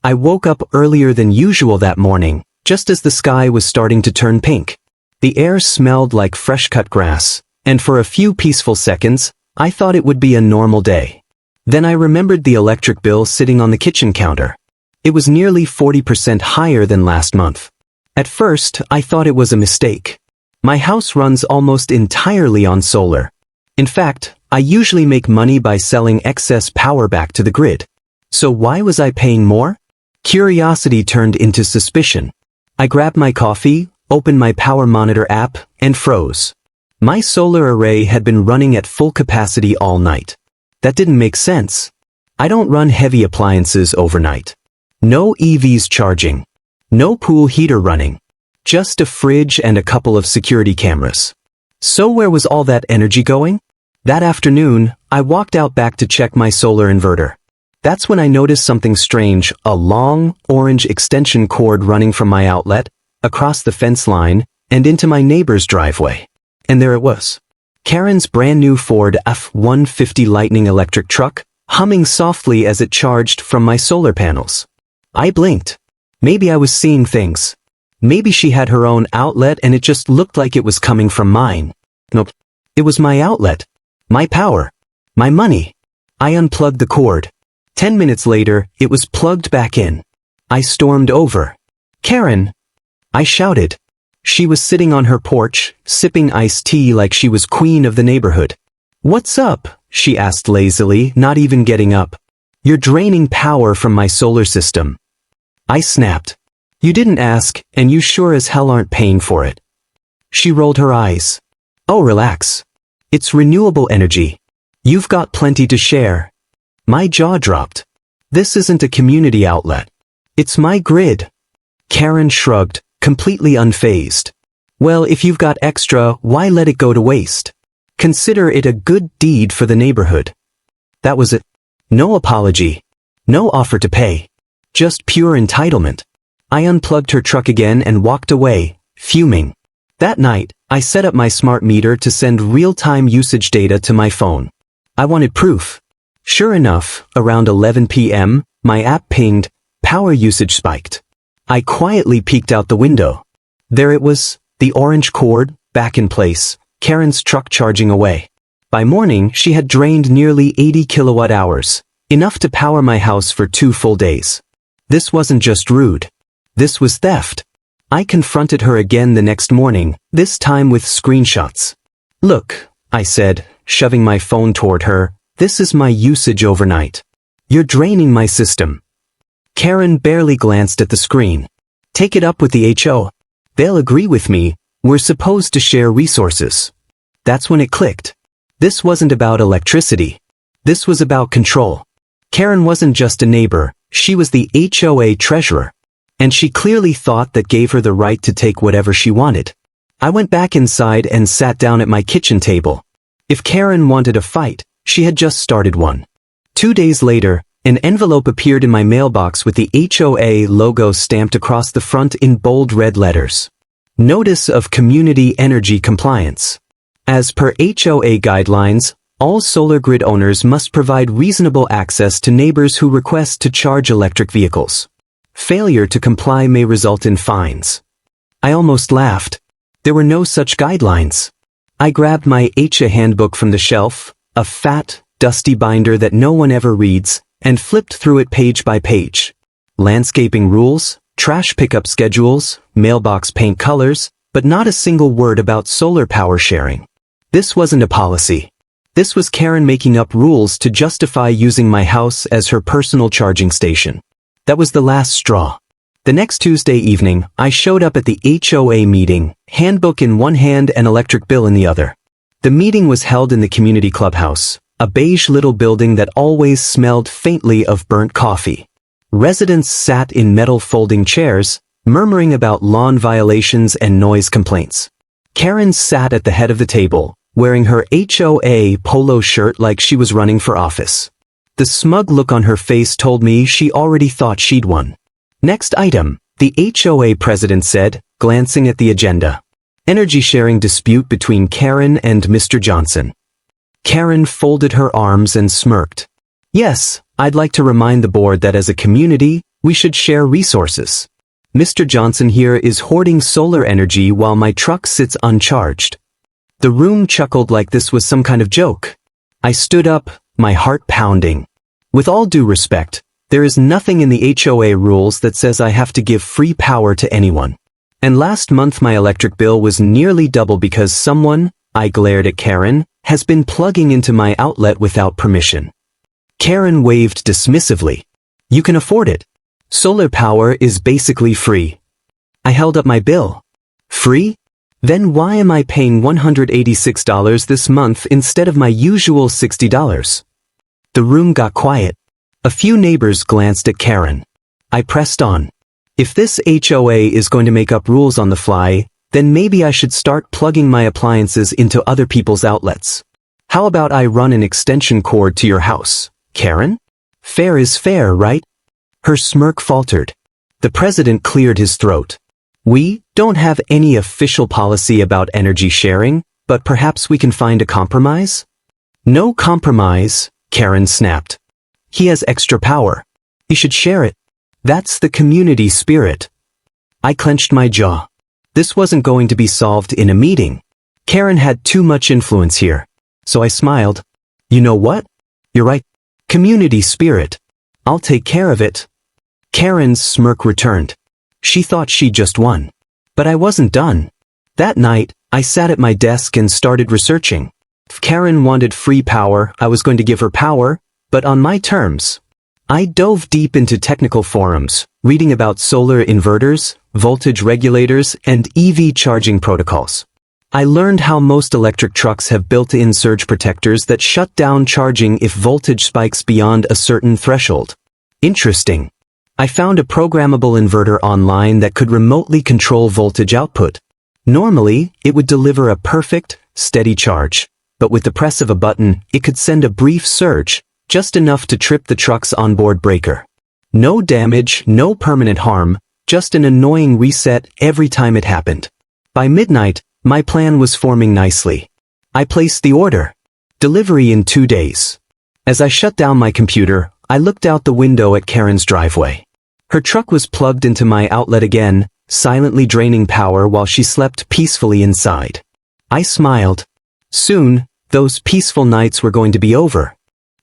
I woke up earlier than usual that morning, just as the sky was starting to turn pink. The air smelled like fresh-cut grass, and for a few peaceful seconds, I thought it would be a normal day. Then I remembered the electric bill sitting on the kitchen counter. It was nearly 40% higher than last month. At first, I thought it was a mistake. My house runs almost entirely on solar. In fact, I usually make money by selling excess power back to the grid. So why was I paying more? Curiosity turned into suspicion. I grabbed my coffee, opened my power monitor app, and froze. My solar array had been running at full capacity all night. That didn't make sense. I don't run heavy appliances overnight. No EVs charging. No pool heater running. Just a fridge and a couple of security cameras. So where was all that energy going? That afternoon, I walked out back to check my solar inverter. That's when I noticed something strange, a long, orange extension cord running from my outlet, across the fence line, and into my neighbor's driveway. And there it was. Karen's brand new Ford F-150 Lightning electric truck, humming softly as it charged from my solar panels. I blinked. Maybe I was seeing things. Maybe she had her own outlet and it just looked like it was coming from mine. Nope. It was my outlet. My power. My money. I unplugged the cord. 10 minutes later, it was plugged back in. I stormed over. "Karen!" I shouted. She was sitting on her porch, sipping iced tea like she was queen of the neighborhood. "What's up?" she asked lazily, not even getting up. "You're draining power from my solar system." I snapped. "You didn't ask, and you sure as hell aren't paying for it." She rolled her eyes. "Oh, relax. It's renewable energy. You've got plenty to share." My jaw dropped. "This isn't a community outlet. It's my grid." Karen shrugged, completely unfazed. "Well, if you've got extra, why let it go to waste? Consider it a good deed for the neighborhood." That was it. No apology. No offer to pay. Just pure entitlement. I unplugged her truck again and walked away, fuming. That night, I set up my smart meter to send real-time usage data to my phone. I wanted proof. Sure enough, around 11 p.m., my app pinged, "Power usage spiked." I quietly peeked out the window. There it was, the orange cord, back in place, Karen's truck charging away. By morning, she had drained nearly 80 kilowatt hours, enough to power my house for 2 full days. This wasn't just rude. This was theft. I confronted her again the next morning, this time with screenshots. "Look," I said, shoving my phone toward her, "this is my usage overnight. You're draining my system." Karen barely glanced at the screen. "Take it up with the HOA. They'll agree with me. We're supposed to share resources." That's when it clicked. This wasn't about electricity. This was about control. Karen wasn't just a neighbor, she was the HOA treasurer. And she clearly thought that gave her the right to take whatever she wanted. I went back inside and sat down at my kitchen table. If Karen wanted a fight, she had just started one. 2 days later, an envelope appeared in my mailbox with the HOA logo stamped across the front in bold red letters. Notice of Community Energy Compliance. As per HOA guidelines, all solar grid owners must provide reasonable access to neighbors who request to charge electric vehicles. Failure to comply may result in fines. I almost laughed. There were no such guidelines. I grabbed my HOA handbook from the shelf, a fat, dusty binder that no one ever reads, and flipped through it page by page. Landscaping rules, trash pickup schedules, mailbox paint colors, but not a single word about solar power sharing. This wasn't a policy. This was Karen making up rules to justify using my house as her personal charging station. That was the last straw. The next Tuesday evening, I showed up at the HOA meeting, handbook in one hand and electric bill in the other. The meeting was held in the community clubhouse, a beige little building that always smelled faintly of burnt coffee. Residents sat in metal folding chairs, murmuring about lawn violations and noise complaints. Karen sat at the head of the table, wearing her HOA polo shirt like she was running for office. The smug look on her face told me she already thought she'd won. "Next item," the HOA president said, glancing at the agenda. "Energy sharing dispute between Karen and Mr. Johnson." Karen folded her arms and smirked. "Yes, I'd like to remind the board that as a community, We should share resources. Mr. Johnson here is hoarding solar energy while my truck sits uncharged. The room chuckled like this was some kind of joke. I stood up, my heart pounding. With all due respect, there is nothing in the HOA rules that says I have to give free power to anyone. And last month my electric bill was nearly double because someone, I glared at Karen, has been plugging into my outlet without permission. Karen waved dismissively. You can afford it. Solar power is basically free. I held up my bill. Free? Then why am I paying $186 this month instead of my usual $60? The room got quiet. A few neighbors glanced at Karen. I pressed on. If this HOA is going to make up rules on the fly, then maybe I should start plugging my appliances into other people's outlets. How about I run an extension cord to your house, Karen? Fair is fair, right? Her smirk faltered. The president cleared his throat. We don't have any official policy about energy sharing, but perhaps we can find a compromise? No compromise, Karen snapped. He has extra power. He should share it. That's the community spirit. I clenched my jaw. This wasn't going to be solved in a meeting. Karen had too much influence here. So I smiled. You know what? You're right. Community spirit. I'll take care of it. Karen's smirk returned. She thought she just won. But I wasn't done. That night, I sat at my desk and started researching. If Karen wanted free power, I was going to give her power, but on my terms. I dove deep into technical forums, reading about solar inverters, voltage regulators, and EV charging protocols. I learned how most electric trucks have built-in surge protectors that shut down charging if voltage spikes beyond a certain threshold. Interesting. I found a programmable inverter online that could remotely control voltage output. Normally, it would deliver a perfect, steady charge, but with the press of a button, it could send a brief surge, just enough to trip the truck's onboard breaker. No damage, no permanent harm, just an annoying reset every time it happened. By midnight, my plan was forming nicely. I placed the order. Delivery in 2 days. As I shut down my computer, I looked out the window at Karen's driveway. Her truck was plugged into my outlet again, silently draining power while she slept peacefully inside. I smiled. Soon, those peaceful nights were going to be over.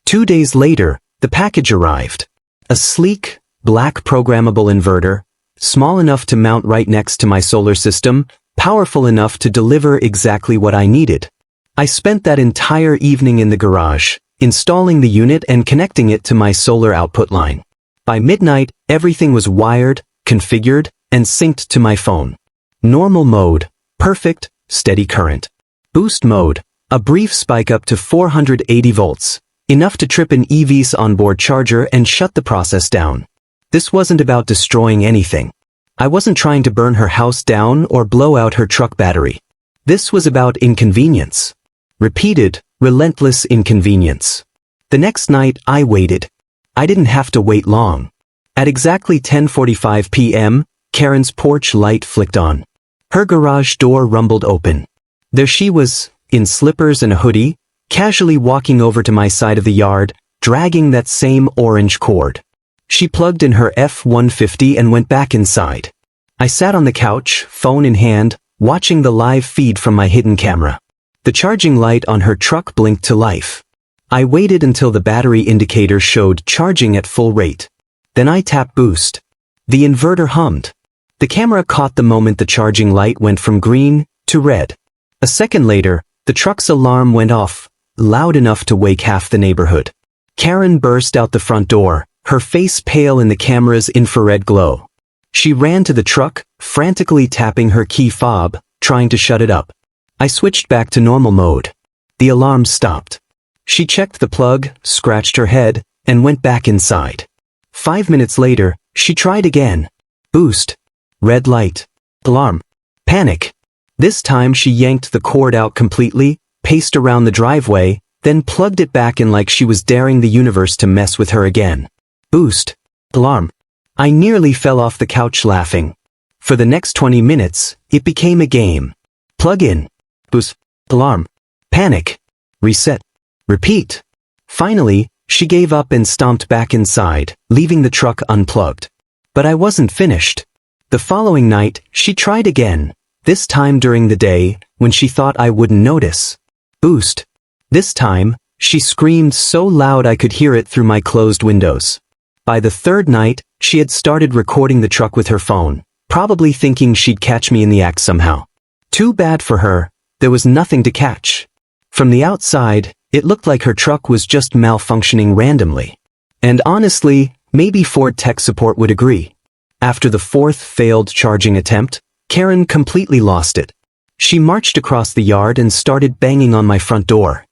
2 days later, the package arrived. A sleek, black programmable inverter, small enough to mount right next to my solar system, powerful enough to deliver exactly what I needed. I spent that entire evening in the garage, installing the unit and connecting it to my solar output line. By midnight, everything was wired, configured, and synced to my phone. Normal mode, perfect, steady current. Boost mode, a brief spike up to 480 volts, enough to trip an EV's onboard charger and shut the process down. This wasn't about destroying anything. I wasn't trying to burn her house down or blow out her truck battery. This was about inconvenience. Repeated, relentless inconvenience. The next night, I waited. I didn't have to wait long. At exactly 10:45 p.m., Karen's porch light flicked on. Her garage door rumbled open. There she was, in slippers and a hoodie, casually walking over to my side of the yard, dragging that same orange cord. She plugged in her F-150 and went back inside. I sat on the couch, phone in hand, watching the live feed from my hidden camera. The charging light on her truck blinked to life. I waited until the battery indicator showed charging at full rate. Then I tapped boost. The inverter hummed. The camera caught the moment the charging light went from green to red. A second later, the truck's alarm went off, loud enough to wake half the neighborhood. Karen burst out the front door, her face pale in the camera's infrared glow. She ran to the truck, frantically tapping her key fob, trying to shut it up. I switched back to normal mode. The alarm stopped. She checked the plug, scratched her head, and went back inside. 5 minutes later, she tried again. Boost. Red light. Alarm. Panic. This time she yanked the cord out completely, paced around the driveway, then plugged it back in like she was daring the universe to mess with her again. Boost. Alarm. I nearly fell off the couch laughing. For the next 20 minutes, it became a game. Plug in. Boost. Alarm. Panic. Reset. Repeat. Finally, she gave up and stomped back inside, leaving the truck unplugged. But I wasn't finished. The following night, she tried again, this time during the day, when she thought I wouldn't notice. Boost. This time, she screamed so loud I could hear it through my closed windows. By the third night, she had started recording the truck with her phone, probably thinking she'd catch me in the act somehow. Too bad for her, there was nothing to catch. From the outside, it looked like her truck was just malfunctioning randomly. And honestly, maybe Ford tech support would agree. After the fourth failed charging attempt, Karen completely lost it. She marched across the yard and started banging on my front door.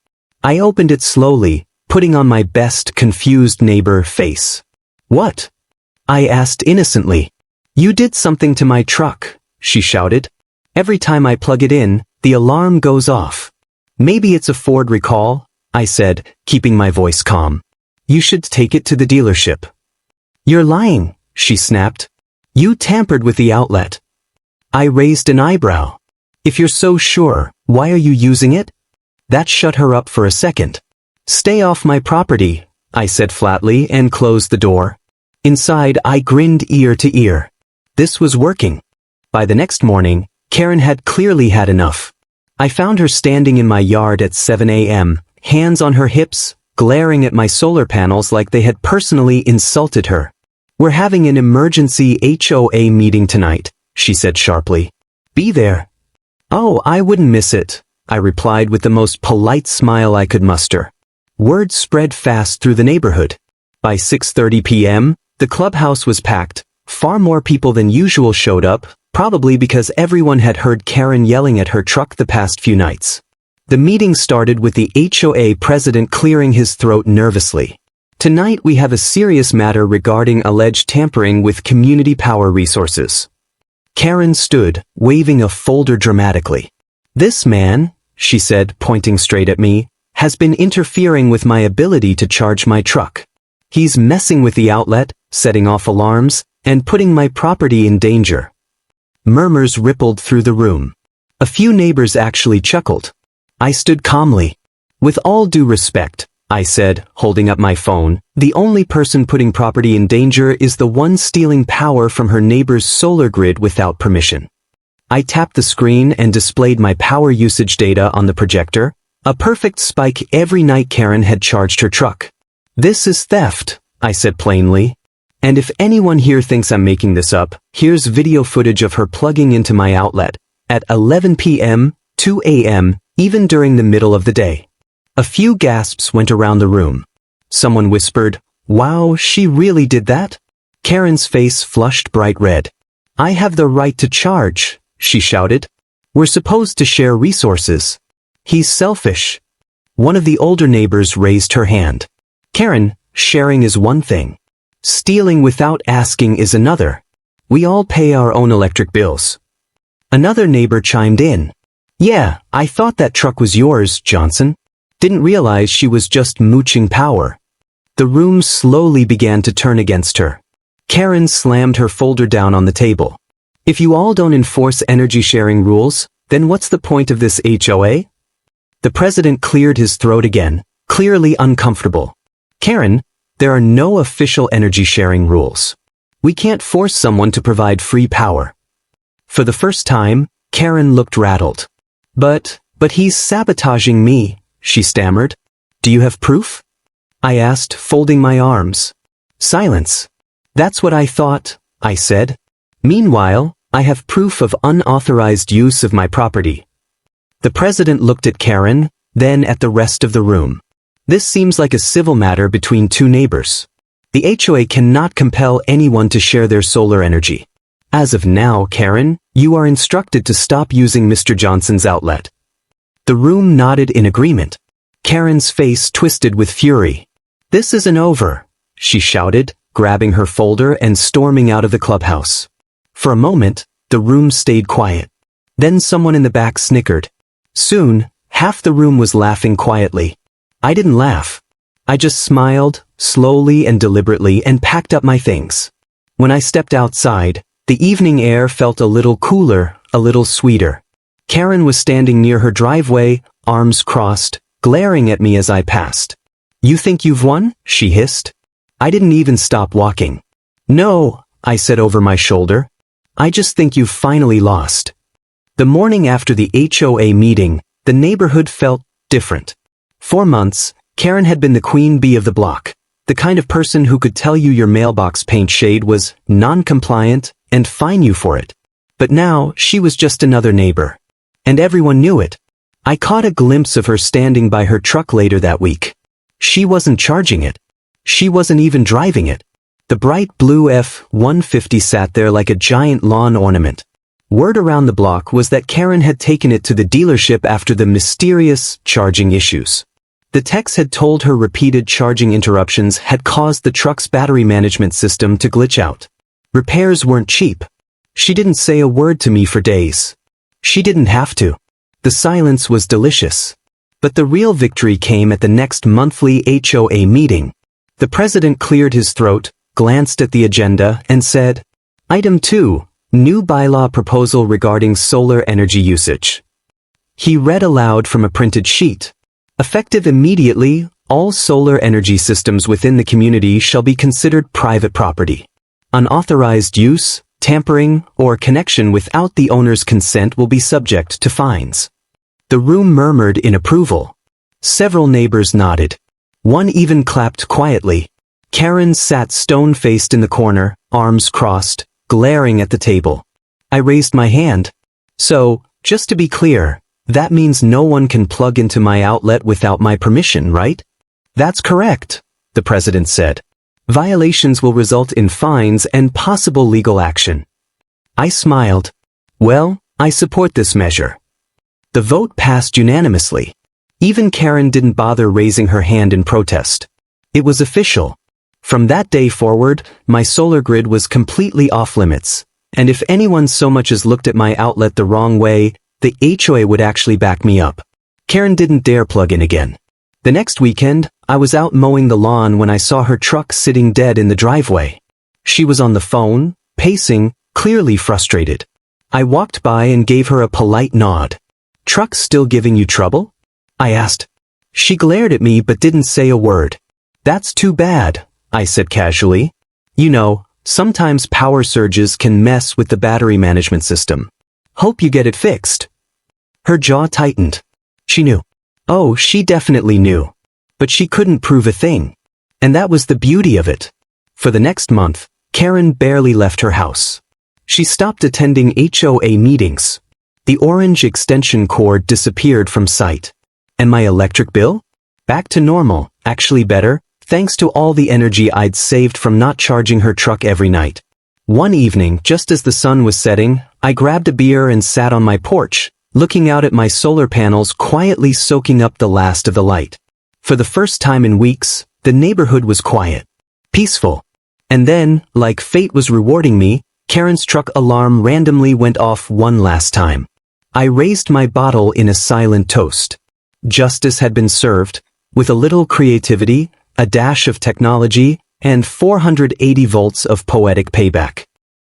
I opened it slowly, putting on my best confused neighbor face. "What?" I asked innocently. "You did something to my truck," she shouted. "Every time I plug it in, the alarm goes off." "Maybe it's a Ford recall," I said, keeping my voice calm. "You should take it to the dealership." "You're lying," she snapped. "You tampered with the outlet." I raised an eyebrow. "If you're so sure, why are you using it?" That shut her up for a second. "Stay off my property," I said flatly and closed the door. Inside, I grinned ear to ear. This was working. By the next morning, Karen had clearly had enough. I found her standing in my yard at 7 a.m., hands on her hips, glaring at my solar panels like they had personally insulted her. "We're having an emergency HOA meeting tonight," she said sharply. "Be there." "Oh, I wouldn't miss it," I replied with the most polite smile I could muster. Word spread fast through the neighborhood. By 6:30 p.m., the clubhouse was packed. Far more people than usual showed up, probably because everyone had heard Karen yelling at her truck the past few nights. The meeting started with the HOA president clearing his throat nervously. "Tonight we have a serious matter regarding alleged tampering with community power resources." Karen stood, waving a folder dramatically. "This man," she said, pointing straight at me, "has been interfering with my ability to charge my truck. He's messing with the outlet, setting off alarms, and putting my property in danger." Murmurs rippled through the room. A few neighbors actually chuckled. I stood calmly. "With all due respect," I said, holding up my phone, "the only person putting property in danger is the one stealing power from her neighbor's solar grid without permission." I tapped the screen and displayed my power usage data on the projector, a perfect spike every night Karen had charged her truck. "This is theft," I said plainly. "And if anyone here thinks I'm making this up, here's video footage of her plugging into my outlet at 11 p.m., 2 a.m., even during the middle of the day." A few gasps went around the room. Someone whispered, "Wow, she really did that?" Karen's face flushed bright red. "I have the right to charge," she shouted. "We're supposed to share resources." "He's selfish." One of the older neighbors raised her hand. "Karen, sharing is one thing. Stealing without asking is another. We all pay our own electric bills." Another neighbor chimed in. "Yeah, I thought that truck was yours, Johnson. Didn't realize she was just mooching power." The room slowly began to turn against her. Karen slammed her folder down on the table. "If you all don't enforce energy sharing rules, then what's the point of this HOA?" The president cleared his throat again, clearly uncomfortable. "Karen, there are no official energy sharing rules. We can't force someone to provide free power." For the first time, Karen looked rattled. But he's sabotaging me," she stammered. "Do you have proof?" I asked, folding my arms. "Silence. That's what I thought," I said. "Meanwhile, I have proof of unauthorized use of my property." The president looked at Karen, then at the rest of the room. "This seems like a civil matter between two neighbors. The HOA cannot compel anyone to share their solar energy. As of now, Karen, you are instructed to stop using Mr. Johnson's outlet." The room nodded in agreement. Karen's face twisted with fury. "This isn't over," she shouted, grabbing her folder and storming out of the clubhouse. For a moment, the room stayed quiet. Then someone in the back snickered. Soon, half the room was laughing quietly. I didn't laugh. I just smiled, slowly and deliberately, and packed up my things. When I stepped outside, the evening air felt a little cooler, a little sweeter. Karen was standing near her driveway, arms crossed, glaring at me as I passed. "You think you've won?" she hissed. I didn't even stop walking. "No, I said over my shoulder. I just think you've finally lost. The morning after the HOA meeting, the neighborhood felt different. For months, Karen had been the queen bee of the block, the kind of person who could tell you your mailbox paint shade was non-compliant and fine you for it. But now, she was just another neighbor. And everyone knew it. I caught a glimpse of her standing by her truck later that week. She wasn't charging it. She wasn't even driving it. The bright blue F-150 sat there like a giant lawn ornament. Word around the block was that Karen had taken it to the dealership after the mysterious charging issues. The techs had told her repeated charging interruptions had caused the truck's battery management system to glitch out. Repairs weren't cheap. She didn't say a word to me for days. She didn't have to. The silence was delicious. But the real victory came at the next monthly HOA meeting. The president cleared his throat, glanced at the agenda, and said, "Item 2, new bylaw proposal regarding solar energy usage." He read aloud from a printed sheet. Effective immediately, all solar energy systems within the community shall be considered private property. Unauthorized use, tampering, or connection without the owner's consent will be subject to fines. The room murmured in approval. Several neighbors nodded. One even clapped quietly. Karen sat stone-faced in the corner, arms crossed, glaring at the table. I raised my hand. "So, just to be clear, that means no one can plug into my outlet without my permission, right?" "That's correct," the president said. "Violations will result in fines and possible legal action." I smiled. "Well, I support this measure." The vote passed unanimously. Even Karen didn't bother raising her hand in protest. It was official. From that day forward, my solar grid was completely off-limits, and if anyone so much as looked at my outlet the wrong way, the HOA would actually back me up. Karen didn't dare plug in again. The next weekend, I was out mowing the lawn when I saw her truck sitting dead in the driveway. She was on the phone, pacing, clearly frustrated. I walked by and gave her a polite nod. "Truck still giving you trouble?" I asked. She glared at me but didn't say a word. "That's too bad," I said casually. "You know, sometimes power surges can mess with the battery management system. Hope you get it fixed." Her jaw tightened. She knew. Oh, she definitely knew. But she couldn't prove a thing. And that was the beauty of it. For the next month, Karen barely left her house. She stopped attending HOA meetings. The orange extension cord disappeared from sight. And my electric bill? Back to normal, actually better, thanks to all the energy I'd saved from not charging her truck every night. One evening, just as the sun was setting, I grabbed a beer and sat on my porch, looking out at my solar panels quietly soaking up the last of the light. For the first time in weeks, the neighborhood was quiet. Peaceful. And then, like fate was rewarding me, Karen's truck alarm randomly went off one last time. I raised my bottle in a silent toast. Justice had been served, with a little creativity, a dash of technology, and 480 volts of poetic payback.